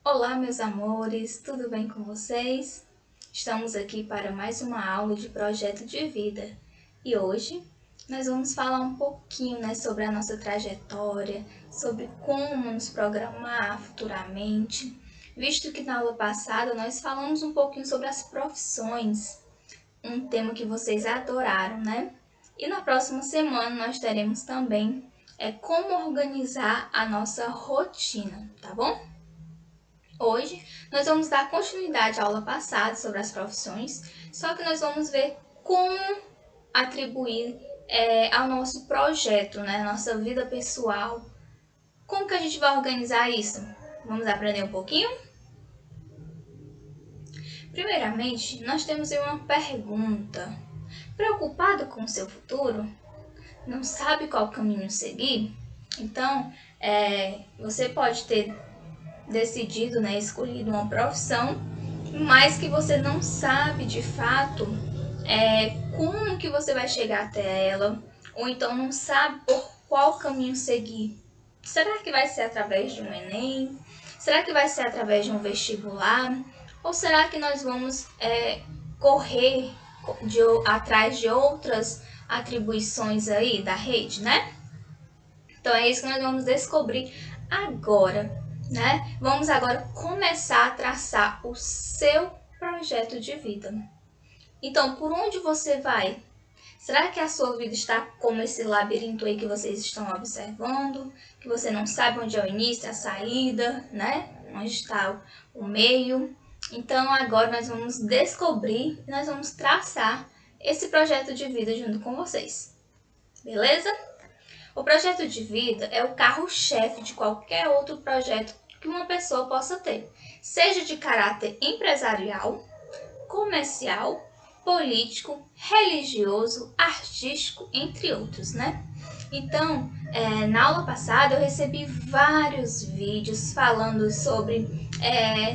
Olá, meus amores, tudo bem com vocês? Estamos aqui para mais uma aula de projeto de vida e hoje nós vamos falar um pouquinho, sobre a nossa trajetória, sobre como nos programar futuramente, visto que na aula passada nós falamos um pouquinho sobre as profissões, um tema que vocês adoraram, né? E na próxima semana nós teremos também como organizar a nossa rotina, tá bom? Hoje nós vamos dar continuidade à aula passada sobre as profissões, só que nós vamos ver como atribuir ao nosso projeto, né, nossa vida pessoal. Como que a gente vai organizar isso? Vamos aprender um pouquinho? Primeiramente, nós temos aí uma pergunta. Preocupado com o seu futuro? Não sabe qual caminho seguir? Então, você pode ter decidido, escolhido uma profissão, mas que você não sabe de fato como que você vai chegar até ela, ou então não sabe por qual caminho seguir. Será que vai ser através de um Enem? Será que vai ser através de um vestibular? Ou será que nós vamos correr atrás de outras atribuições aí da rede, né? Então é isso que nós vamos descobrir agora, né? Vamos agora começar a traçar o seu projeto de vida. Então, por onde você vai? Será que a sua vida está como esse labirinto aí que vocês estão observando? Que você não sabe onde é o início, a saída, né? Onde está o meio? Então, agora nós vamos descobrir, nós vamos traçar esse projeto de vida junto com vocês. Beleza? O projeto de vida é o carro-chefe de qualquer outro projeto que uma pessoa possa ter, seja de caráter empresarial, comercial, político, religioso, artístico, entre outros, né? Então, na aula passada eu recebi vários vídeos falando sobre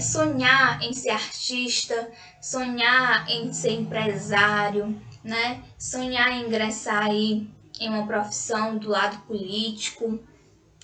sonhar em ser artista, sonhar em ser empresário, né? Sonhar em ingressar aí em uma profissão do lado político.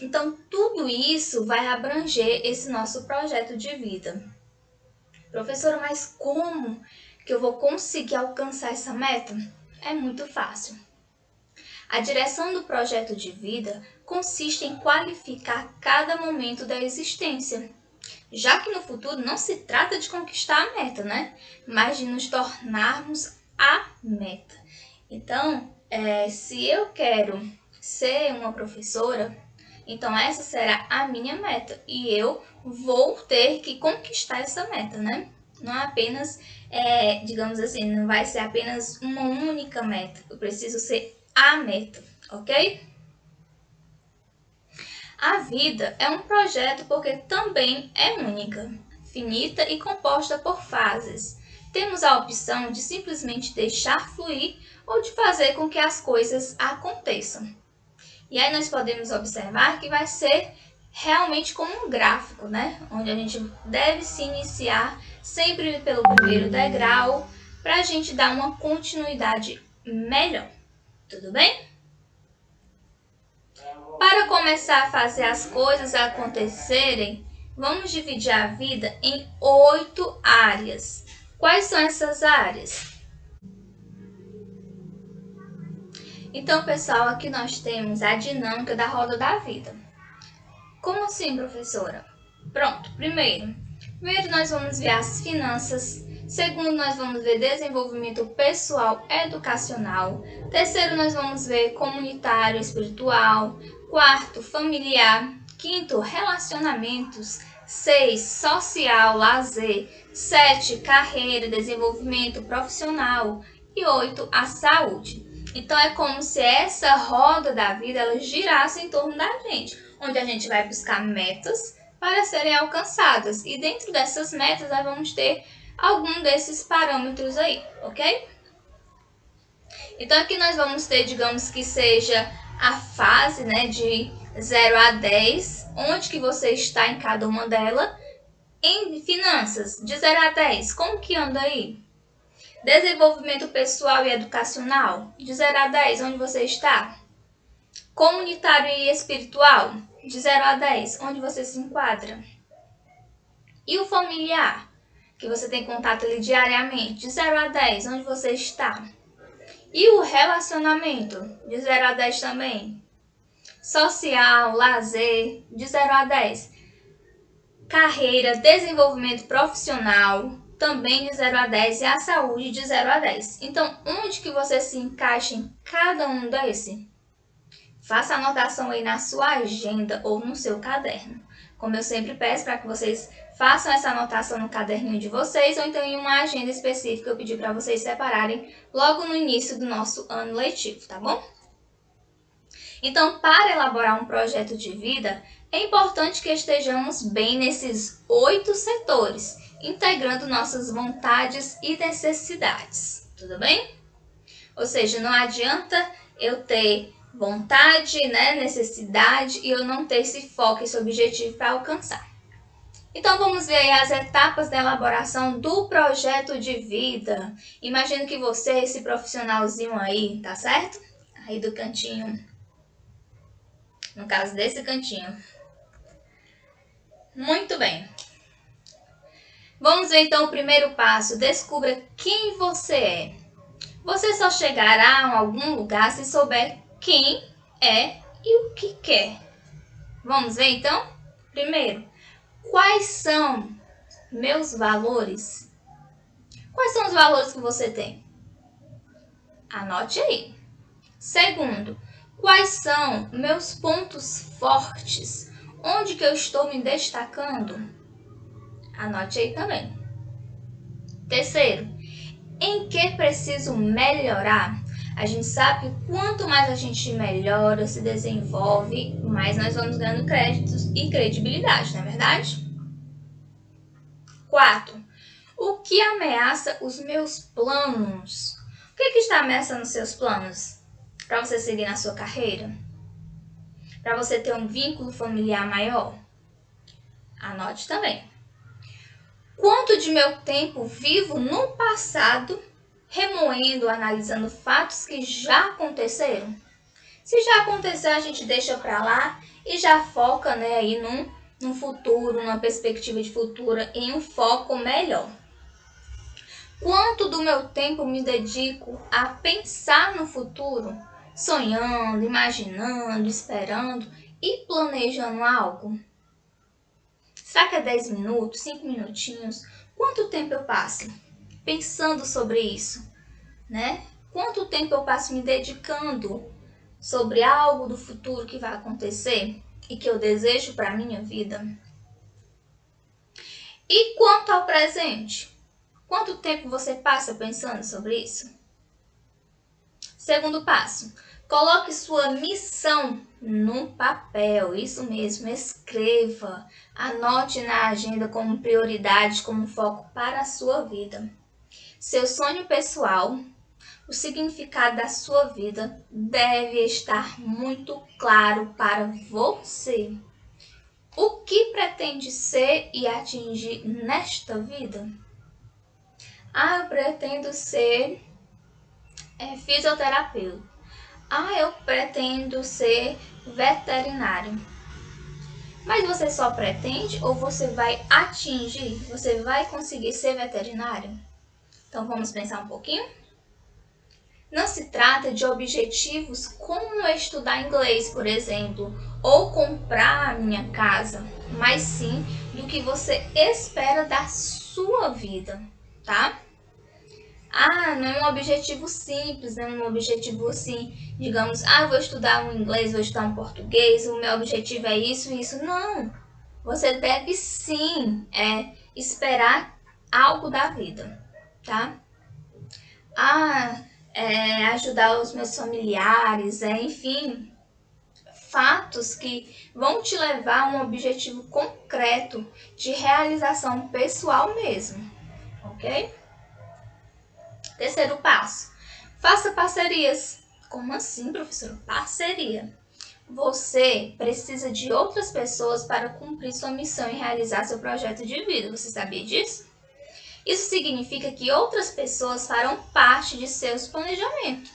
Então, tudo isso vai abranger esse nosso projeto de vida. Professora, mas como que eu vou conseguir alcançar essa meta? É muito fácil. A direção do projeto de vida consiste em qualificar cada momento da existência, já que no futuro não se trata de conquistar a meta, né? Mas de nos tornarmos a meta. Então, se eu quero ser uma professora, então essa será a minha meta e eu vou ter que conquistar essa meta, né? Não é apenas, digamos assim, não vai ser apenas uma única meta. Eu preciso ser a meta, ok? A vida é um projeto porque também é única, finita e composta por fases. Temos a opção de simplesmente deixar fluir ou de fazer com que as coisas aconteçam. E aí nós podemos observar que vai ser realmente como um gráfico, né? Onde a gente deve se iniciar sempre pelo primeiro degrau para a gente dar uma continuidade melhor. Tudo bem? Para começar a fazer as coisas acontecerem, vamos dividir a vida em 8 áreas. Quais são essas áreas? Então, pessoal, aqui nós temos a dinâmica da roda da vida. Como assim, professora? Pronto, primeiro nós vamos ver as finanças. Segundo, nós vamos ver desenvolvimento pessoal educacional. Terceiro, nós vamos ver comunitário espiritual. Quarto, familiar. Quinto, relacionamentos. 6, social, lazer. 7, carreira, desenvolvimento profissional. E 8, a saúde. Então é como se essa roda da vida ela girasse em torno da gente, onde a gente vai buscar metas para serem alcançadas. E dentro dessas metas nós vamos ter algum desses parâmetros aí, ok? Então aqui nós vamos ter, digamos que seja a fase, né, de 0 a 10, onde que você está em cada uma delas. Em finanças, de 0 a 10, como que anda aí? Desenvolvimento pessoal e educacional, de 0 a 10, onde você está? Comunitário e espiritual, de 0 a 10, onde você se enquadra? E o familiar, que você tem contato ali diariamente, de 0 a 10, onde você está? E o relacionamento, de 0 a 10 também. Social, lazer, de 0 a 10. Carreira, desenvolvimento profissional, também de 0 a 10. E a saúde, de 0 a 10. Então, onde que você se encaixa em cada um desse? Faça anotação aí na sua agenda ou no seu caderno. Como eu sempre peço para que vocês façam essa anotação no caderninho de vocês ou então em uma agenda específica eu pedi para vocês separarem logo no início do nosso ano letivo, tá bom? Então, para elaborar um projeto de vida, é importante que estejamos bem nesses 8 setores, integrando nossas vontades e necessidades, tudo bem? Ou seja, não adianta eu ter vontade, né, necessidade e eu não ter esse foco, esse objetivo para alcançar. Então vamos ver aí as etapas da elaboração do projeto de vida. Imagino que você, esse profissionalzinho aí, tá certo? Aí do cantinho, no caso desse cantinho. Muito bem. Vamos ver então o primeiro passo. Descubra quem você é. Você só chegará a algum lugar se souber quem é e o que quer. Vamos ver então? Primeiro, quais são meus valores? Quais são os valores que você tem? Anote aí. Segundo, quais são meus pontos fortes? Onde que eu estou me destacando? Anote aí também. Terceiro, em que preciso melhorar? A gente sabe que quanto mais a gente melhora, se desenvolve, mais nós vamos ganhando créditos e credibilidade, não é verdade? 4. O que ameaça os meus planos? O que está ameaçando os seus planos? Para você seguir na sua carreira? Para você ter um vínculo familiar maior? Anote também. Quanto de meu tempo vivo no passado, remoendo, analisando fatos que já aconteceram? Se já aconteceu, a gente deixa para lá e já foca, né, aí num futuro, numa perspectiva de futuro, em um foco melhor. Quanto do meu tempo me dedico a pensar no futuro, sonhando, imaginando, esperando e planejando algo? Será que é 10 minutos, 5 minutinhos? Quanto tempo eu passo pensando sobre isso, né? Quanto tempo eu passo me dedicando sobre algo do futuro que vai acontecer e que eu desejo para a minha vida? E quanto ao presente? Quanto tempo você passa pensando sobre isso? Segundo passo, coloque sua missão no papel. Isso mesmo, escreva. Anote na agenda como prioridade, como foco para a sua vida. Seu sonho pessoal, o significado da sua vida deve estar muito claro para você. O que pretende ser e atingir nesta vida? Eu pretendo ser fisioterapeuta. Eu pretendo ser veterinário. Mas você só pretende ou você vai atingir? Você vai conseguir ser veterinário? Então vamos pensar um pouquinho? Não se trata de objetivos como estudar inglês, por exemplo, ou comprar a minha casa, mas sim do que você espera da sua vida, tá? Não é um objetivo simples, não é um objetivo assim, digamos, vou estudar um inglês, vou estudar um português, o meu objetivo é isso e isso. Não, você deve sim esperar algo da vida, tá? Ajudar os meus familiares, enfim, fatos que vão te levar a um objetivo concreto de realização pessoal mesmo, ok? Terceiro passo, faça parcerias. Como assim, professor? Parceria. Você precisa de outras pessoas para cumprir sua missão e realizar seu projeto de vida. Você sabia disso? Isso significa que outras pessoas farão parte de seus planejamentos.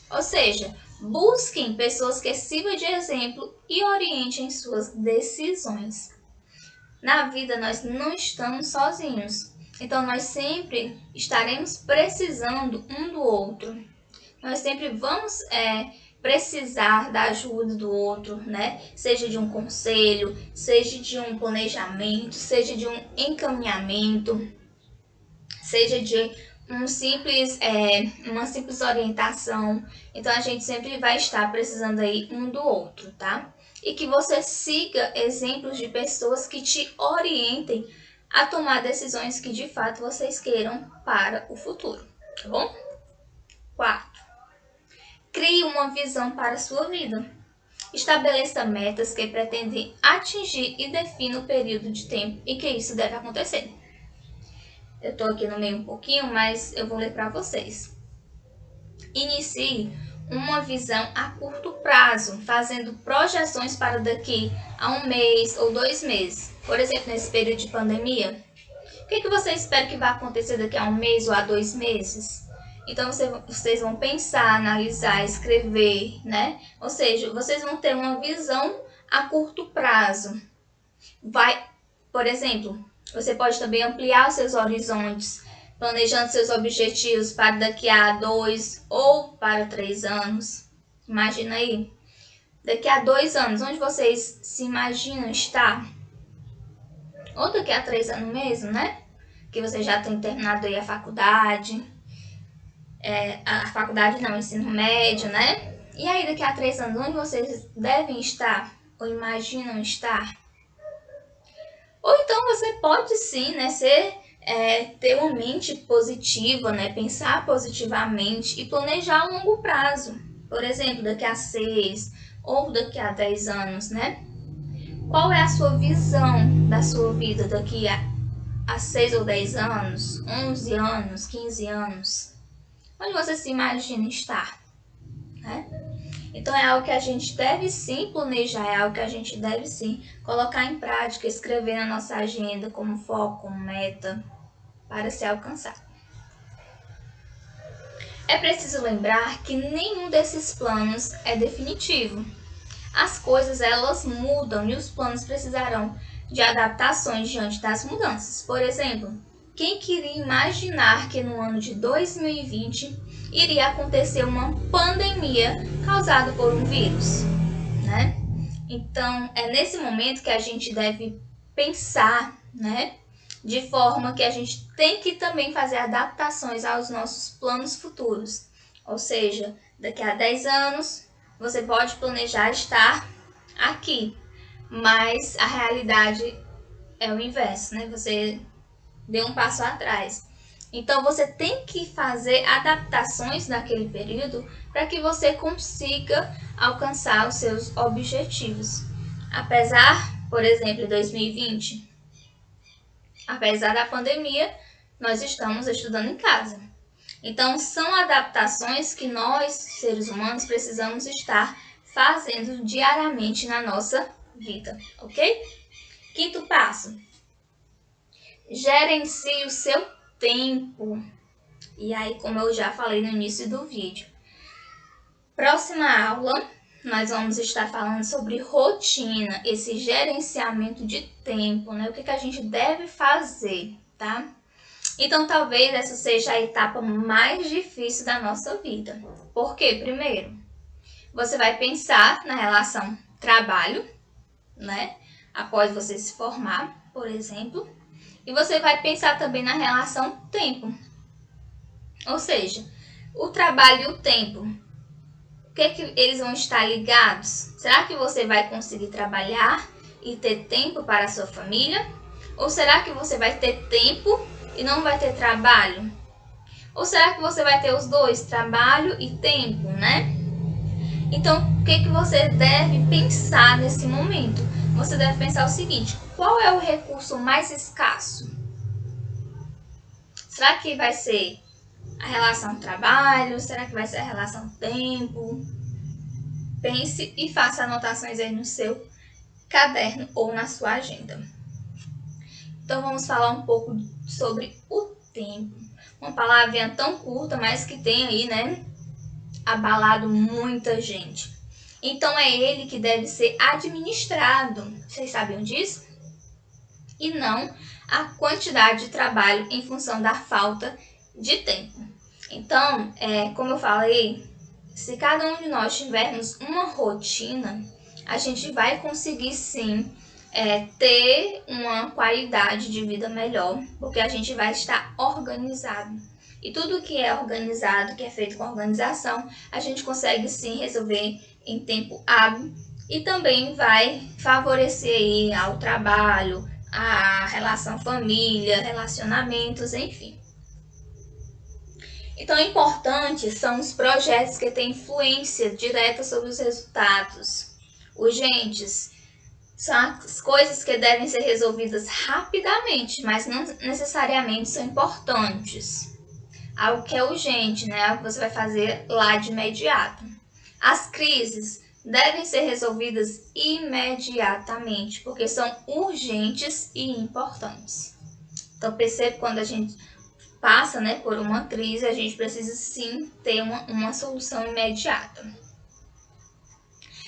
Ou seja, busquem pessoas que sirvam de exemplo e orientem suas decisões. na vida nós não estamos sozinhos. Então nós sempre estaremos precisando um do outro. Nós sempre vamos precisar da ajuda do outro, né? Seja de um conselho, seja de um planejamento, seja de um encaminhamento, seja de uma simples orientação. Então a gente sempre vai estar precisando aí um do outro, tá? E que você siga exemplos de pessoas que te orientem a tomar decisões que de fato vocês queiram para o futuro, tá bom? 4. Crie uma visão para a sua vida. Estabeleça metas que pretendem atingir e defina o período de tempo em que isso deve acontecer. Eu estou aqui no meio um pouquinho, mas eu vou ler para vocês. Inicie uma visão a curto prazo, fazendo projeções para daqui a 1 mês ou 2 meses. Por exemplo, nesse período de pandemia, o que você espera que vai acontecer daqui a 1 mês ou a 2 meses? Então, vocês vão pensar, analisar, escrever, né? Ou seja, vocês vão ter uma visão a curto prazo. Por exemplo, você pode também ampliar os seus horizontes, planejando seus objetivos para daqui a 2 ou para 3 anos. Imagina aí, daqui a 2 anos, onde vocês se imaginam estar? Ou daqui a 3 anos mesmo, né? Que vocês já têm terminado aí a faculdade. O ensino médio, né? E aí daqui a 3 anos, onde vocês devem estar ou imaginam estar? Ou então você pode sim, né, ter uma mente positiva, né, pensar positivamente e planejar a longo prazo. Por exemplo, daqui a 6 ou daqui a 10 anos, né? Qual é a sua visão da sua vida daqui a 6 ou 10 anos, 11 anos, 15 anos? Onde você se imagina estar, né? Então é algo que a gente deve sim planejar, é algo que a gente deve sim colocar em prática, escrever na nossa agenda como foco, como meta para se alcançar. É preciso lembrar que nenhum desses planos é definitivo. As coisas elas mudam e os planos precisarão de adaptações diante das mudanças. Por exemplo, quem queria imaginar que no ano de 2020 iria acontecer uma pandemia causada por um vírus, né? Então, é nesse momento que a gente deve pensar, né? De forma que a gente tem que também fazer adaptações aos nossos planos futuros. Ou seja, daqui a 10 anos, você pode planejar estar aqui, mas a realidade é o inverso, né? Você deu um passo atrás. Então você tem que fazer adaptações naquele período para que você consiga alcançar os seus objetivos. Apesar, por exemplo, em 2020, apesar da pandemia, nós estamos estudando em casa. Então são adaptações que nós, seres humanos, precisamos estar fazendo diariamente na nossa vida, ok? Quinto passo. Gerencie o seu tempo. E aí, como eu já falei no início do vídeo, próxima aula nós vamos estar falando sobre rotina, esse gerenciamento de tempo, né? O que a gente deve fazer, tá? Então, talvez essa seja a etapa mais difícil da nossa vida. Por quê? Primeiro, você vai pensar na relação trabalho, né? Após você se formar, por exemplo. E você vai pensar também na relação tempo. Ou seja, o trabalho e o tempo. O que eles vão estar ligados? Será que você vai conseguir trabalhar e ter tempo para a sua família? Ou será que você vai ter tempo e não vai ter trabalho? Ou será que você vai ter os dois, trabalho e tempo, né? Então, o que você deve pensar nesse momento? Você deve pensar o seguinte: qual é o recurso mais escasso? Será que vai ser a relação trabalho? Será que vai ser a relação tempo? Pense e faça anotações aí no seu caderno ou na sua agenda. Então vamos falar um pouco sobre o tempo. Uma palavrinha tão curta, mas que tem aí, né, abalado muita gente. Então é ele que deve ser administrado. Vocês sabiam disso? e não a quantidade de trabalho em função da falta de tempo. Então, como eu falei, se cada um de nós tivermos uma rotina, a gente vai conseguir sim ter uma qualidade de vida melhor, porque a gente vai estar organizado. E tudo que é organizado, que é feito com organização, a gente consegue sim resolver em tempo hábil e também vai favorecer aí ao trabalho, a relação família, relacionamentos, enfim. Então, importantes são os projetos que têm influência direta sobre os resultados. Urgentes são as coisas que devem ser resolvidas rapidamente, mas não necessariamente são importantes. Algo que é urgente, né? Algo que você vai fazer lá de imediato. As crises devem ser resolvidas imediatamente, porque são urgentes e importantes. Então, percebe quando a gente passa, né, por uma crise, a gente precisa sim ter uma solução imediata.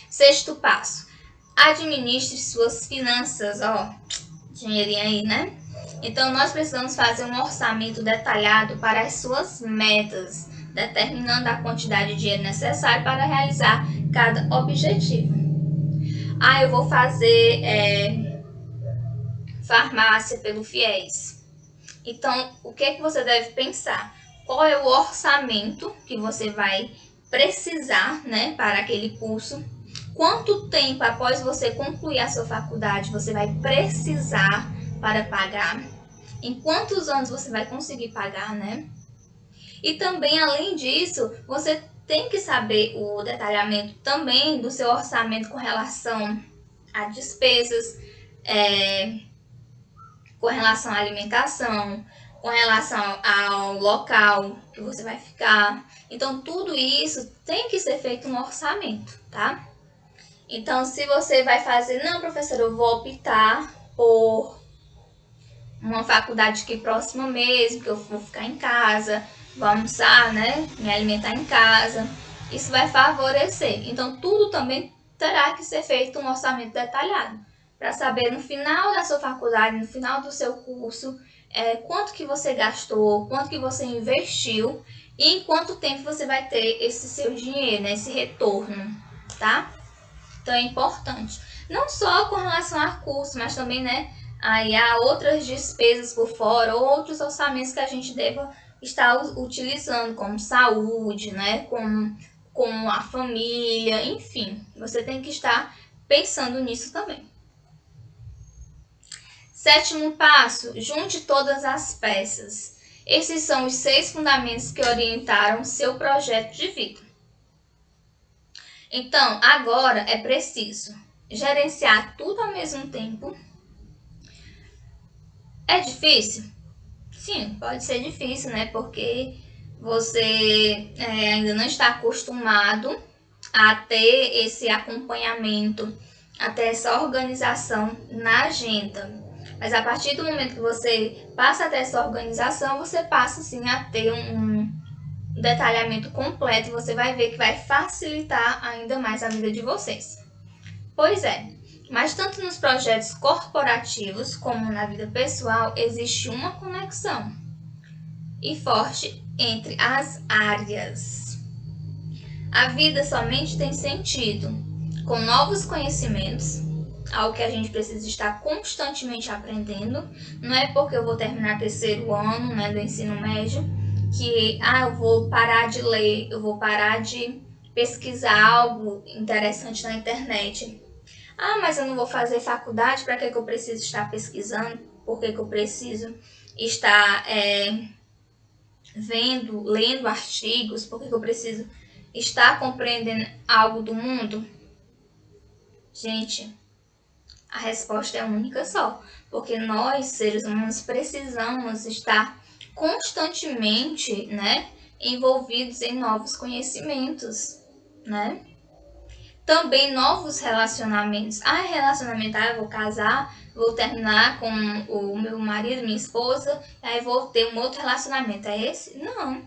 Sexto passo, administre suas finanças, dinheirinho aí, né? Então, nós precisamos fazer um orçamento detalhado para as suas metas, determinando a quantidade de dinheiro necessário para realizar cada objetivo. Eu vou fazer farmácia pelo FIES. Então, o que é que você deve pensar? Qual é o orçamento que você vai precisar, né, para aquele curso? Quanto tempo após você concluir a sua faculdade você vai precisar para pagar? Em quantos anos você vai conseguir pagar, né? E também, além disso, você tem que saber o detalhamento também do seu orçamento com relação a despesas, com relação à alimentação, com relação ao local que você vai ficar. Então, tudo isso tem que ser feito no orçamento, tá? Então, se você vai fazer, não, professora, eu vou optar por uma faculdade aqui próxima mesmo, que eu vou ficar em casa, vou almoçar, né? Me alimentar em casa. Isso vai favorecer. Então, tudo também terá que ser feito um orçamento detalhado, para saber no final da sua faculdade, no final do seu curso, quanto que você gastou, quanto que você investiu e em quanto tempo você vai ter esse seu dinheiro, né? Esse retorno, tá? Então, é importante. Não só com relação a curso, mas também, né? Aí há outras despesas por fora, outros orçamentos que a gente deva estar utilizando, como saúde, né? Com a família, enfim. Você tem que estar pensando nisso também. Sétimo passo, junte todas as peças. Esses são os 6 fundamentos que orientaram seu projeto de vida. Então, agora é preciso gerenciar tudo ao mesmo tempo. É difícil? Sim, pode ser difícil, né? Porque você ainda não está acostumado a ter esse acompanhamento, a ter essa organização na agenda. Mas a partir do momento que você passa a ter essa organização, você passa sim a ter um detalhamento completo e você vai ver que vai facilitar ainda mais a vida de vocês. Pois é, mas tanto nos projetos corporativos como na vida pessoal existe uma conexão e forte entre as áreas. A vida somente tem sentido com novos conhecimentos, algo que a gente precisa estar constantemente aprendendo. Não é porque eu vou terminar terceiro ano, né, do ensino médio que eu vou parar de ler, eu vou parar de pesquisar algo interessante na internet. Mas eu não vou fazer faculdade, para que eu preciso estar pesquisando? Por que eu preciso estar lendo artigos? Por que eu preciso estar compreendendo algo do mundo? Gente, a resposta é única só, porque nós, seres humanos, precisamos estar constantemente, né, envolvidos em novos conhecimentos, né? Também novos relacionamentos. Relacionamento, eu vou casar, vou terminar com o meu marido, minha esposa, aí vou ter um outro relacionamento. É esse? Não.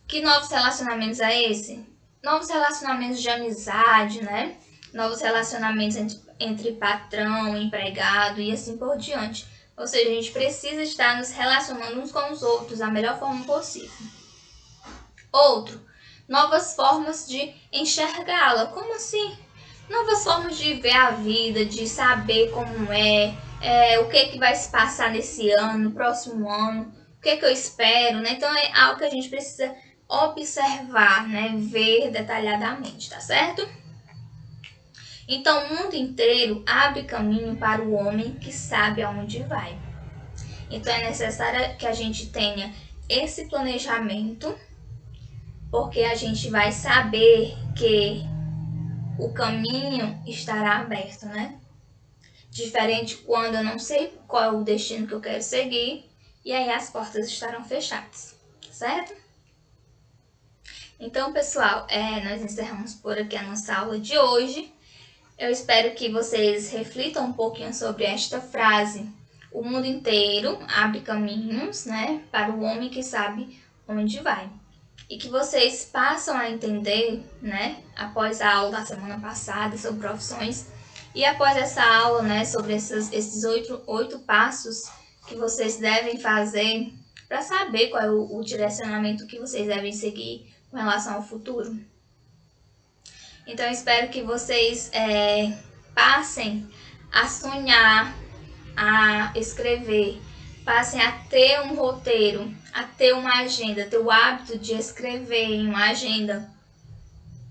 Que novos relacionamentos é esse? Novos relacionamentos de amizade, né? Novos relacionamentos entre patrão, empregado e assim por diante. Ou seja, a gente precisa estar nos relacionando uns com os outros da melhor forma possível. Outro, novas formas de enxergá-la. Como assim? Novas formas de ver a vida, de saber como o que vai se passar nesse ano, no próximo ano, o que eu espero, né? Então é algo que a gente precisa observar, né? Ver detalhadamente, tá certo? Então o mundo inteiro abre caminho para o homem que sabe aonde vai. Então é necessário que a gente tenha esse planejamento, porque a gente vai saber que o caminho estará aberto, né? Diferente quando eu não sei qual é o destino que eu quero seguir, e aí as portas estarão fechadas, certo? Então, pessoal, nós encerramos por aqui a nossa aula de hoje. Eu espero que vocês reflitam um pouquinho sobre esta frase. O mundo inteiro abre caminhos, né, para o homem que sabe onde vai. E que vocês passam a entender, né, após a aula da semana passada sobre profissões e após essa aula, né, sobre esses oito passos que vocês devem fazer para saber qual é o direcionamento que vocês devem seguir com relação ao futuro. Então, eu espero que vocês passem a sonhar, a escrever, passem a ter um roteiro, a ter uma agenda, ter o hábito de escrever em uma agenda.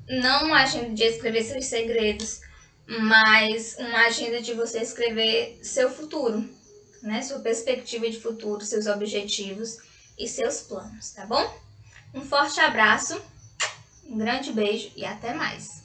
Não uma agenda de escrever seus segredos, mas uma agenda de você escrever seu futuro, né? Sua perspectiva de futuro, seus objetivos e seus planos, tá bom? Um forte abraço, um grande beijo e até mais!